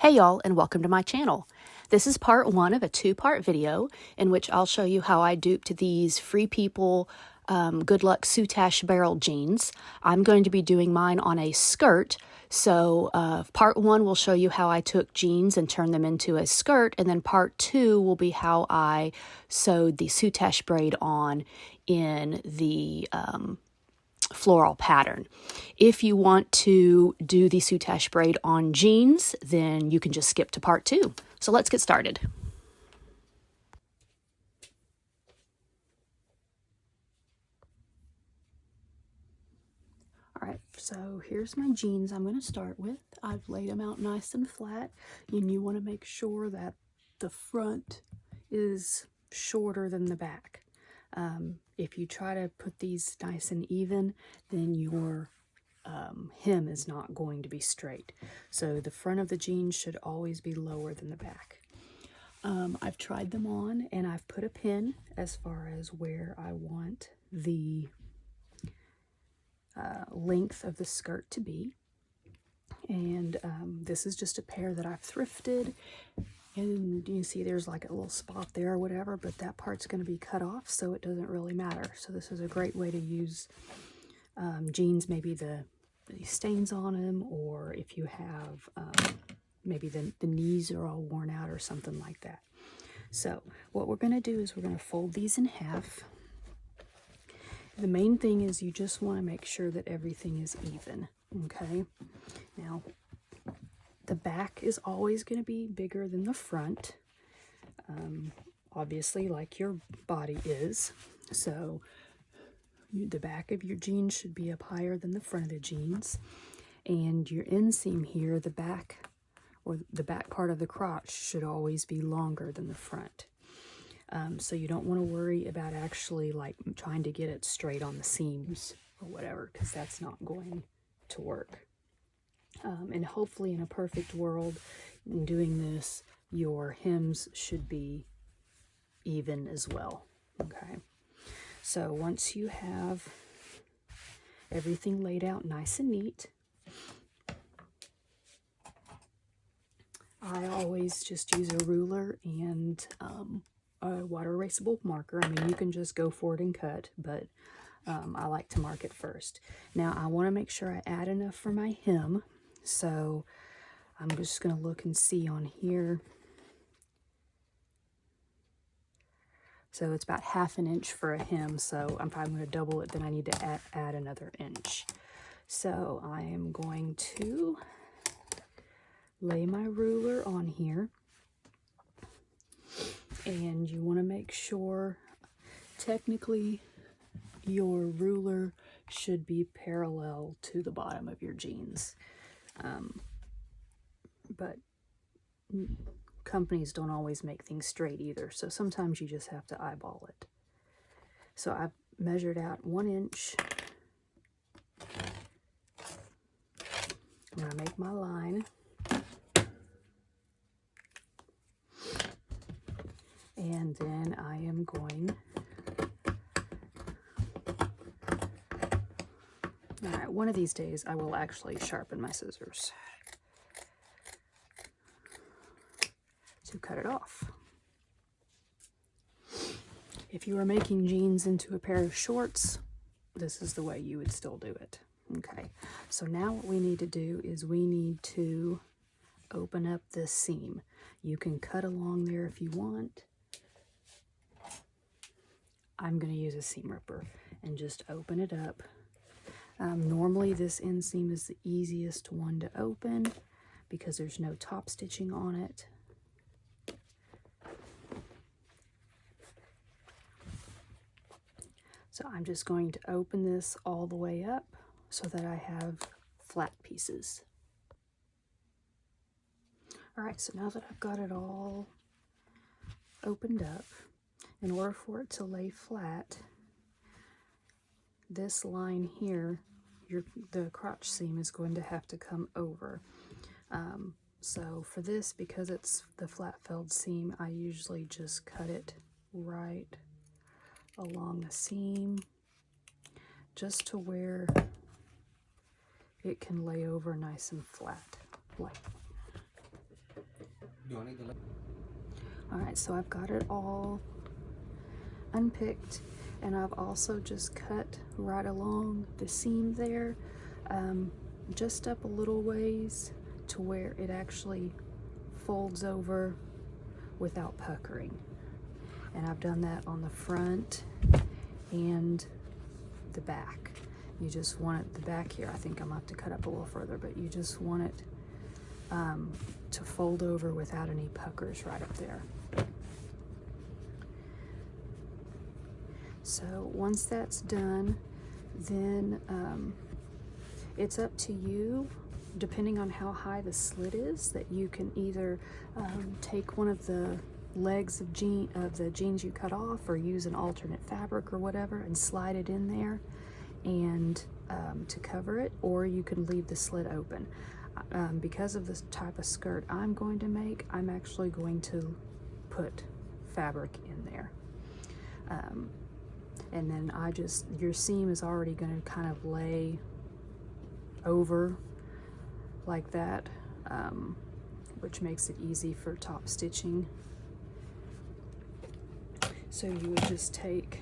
Hey y'all, and welcome to my channel. This is part one of a two-part video in which I'll show you how I duped these Free People Good Luck Soutache barrel jeans. I'm going to be doing mine on a skirt, so part one will show you how I took jeans and turned them into a skirt, and then part two will be how I sewed the Soutache braid on in the floral pattern. If you want to do the Soutache braid on jeans, then you can just skip to part two. So let's get started. All right, so here's my jeans I'm going to start with. I've laid them out nice and flat, and you want to make sure that the front is shorter than the back. If you try to put these nice and even, then your hem is not going to be straight. So the front of the jeans should always be lower than the back. I've tried them on, and I've put a pin as far as where I want the length of the skirt to be. And this is just a pair that I've thrifted. And you can see there's like a little spot there or whatever, but that part's going to be cut off, so it doesn't really matter. So this is a great way to use jeans, maybe the stains on them, or if you have maybe the knees are all worn out or something like that. So what we're going to do is we're going to fold these in half. The main thing is you just want to make sure that everything is even, okay? Now, the back is always going to be bigger than the front, obviously, like your body is. So the back of your jeans should be up higher than the front of the jeans. And your inseam here, the back, or the back part of the crotch, should always be longer than the front. So you don't want to worry about actually like trying to get it straight on the seams or whatever, because that's not going to work. And hopefully in a perfect world, in doing this, your hems should be even as well, okay? So once you have everything laid out nice and neat, I always just use a ruler and a water erasable marker. I mean, you can just go for it and cut, but I like to mark it first. Now, I want to make sure I add enough for my hem. So I'm just going to look and see on here. So it's about 1/2 inch for a hem. So if I'm going to double it, then I need to add another inch. So I am going to lay my ruler on here. And you want to make sure, technically, your ruler should be parallel to the bottom of your jeans. But companies don't always make things straight either, so sometimes you just have to eyeball it. So I've measured out 1 inch. I'm going to make my line. And then I am going... All right, one of these days I will actually sharpen my scissors to cut it off. If you are making jeans into a pair of shorts, this is the way you would still do it. Okay, so now what we need to do is we need to open up this seam. You can cut along there if you want. I'm going to use a seam ripper and just open it up. Normally this inseam is the easiest one to open because there's no top stitching on it. So I'm just going to open this all the way up so that I have flat pieces. All right, so now that I've got it all opened up, in order for it to lay flat, this line here, the crotch seam is going to have to come over. So for this, because it's the flat felled seam, I usually just cut it right along the seam, just to where it can lay over nice and flat. Alright, so I've got it all unpicked, and I've also just cut right along the seam there, just up a little ways to where it actually folds over without puckering. And I've done that on the front and the back. You just want it, the back here, I think I'm gonna have to cut up a little further, but you just want it to fold over without any puckers right up there. So once that's done, then it's up to you, depending on how high the slit is, that you can either take one of the legs of the jeans you cut off, or use an alternate fabric or whatever and slide it in there and to cover it, or you can leave the slit open. Because of this type of skirt I'm going to make, I'm actually going to put fabric in there. And then your seam is already going to kind of lay over like that, which makes it easy for top stitching. So you would just take,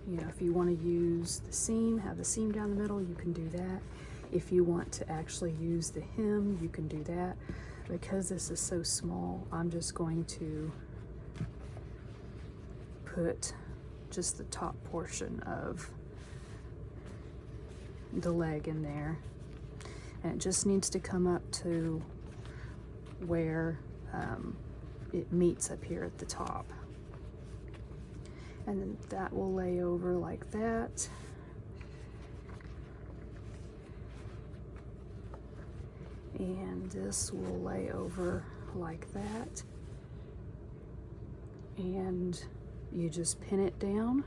you know, if you want to use the seam, have the seam down the middle, you can do that. If you want to actually use the hem, you can do that. Because this is so small, I'm just going to put just the top portion of the leg in there. And it just needs to come up to where it meets up here at the top. And then that will lay over like that. And this will lay over like that. And you just pin it down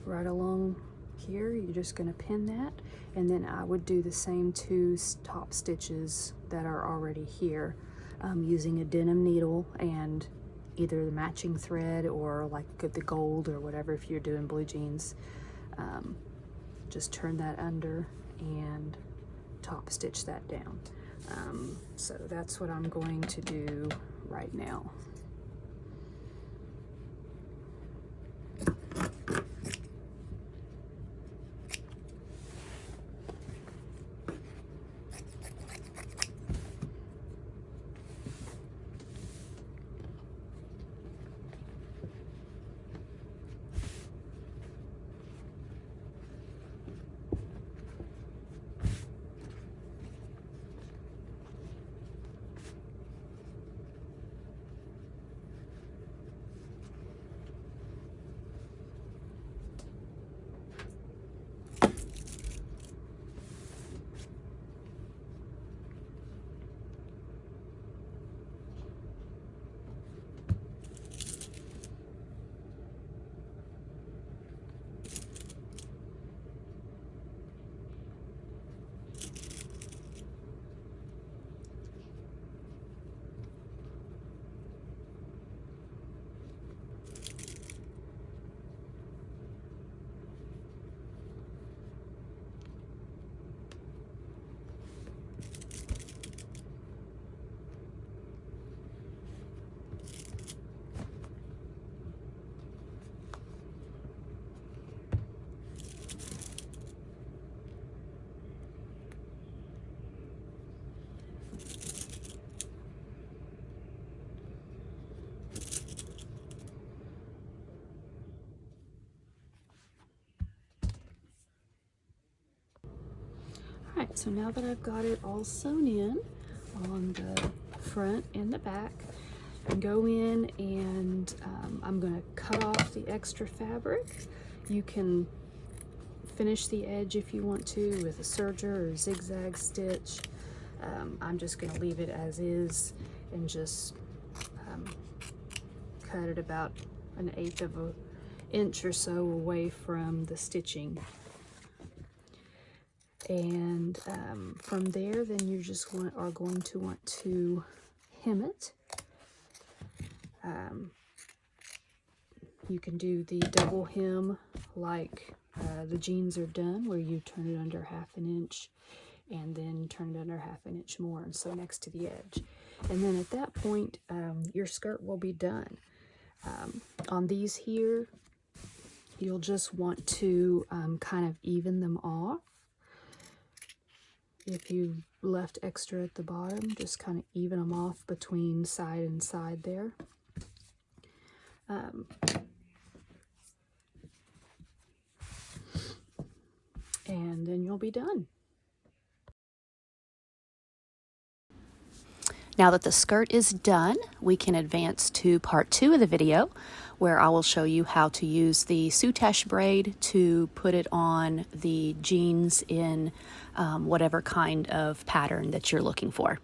right along here. You're just going to pin that, and then I would do the same 2 top stitches that are already here, using a denim needle and either the matching thread or like the gold or whatever. If you're doing blue jeans, just turn that under and top stitch that down. So that's what I'm going to do right now. Alright, so now that I've got it all sewn in on the front and the back, go in and I'm going to cut off the extra fabric. You can finish the edge if you want to with a serger or zigzag stitch. I'm just going to leave it as is and just cut it about 1/8 of an inch or so away from the stitching. And from there, then you just are going to want to hem it. You can do the double hem like the jeans are done, where you turn it under 1/2 inch and then turn it under 1/2 inch more and sew next to the edge. And then at that point, your skirt will be done. On these here, you'll just want to kind of even them off. If you left extra at the bottom, just kind of even them off between side and side there. And then you'll be done. Now that the skirt is done, we can advance to part 2 of the video, where I will show you how to use the Soutache braid to put it on the jeans in whatever kind of pattern that you're looking for.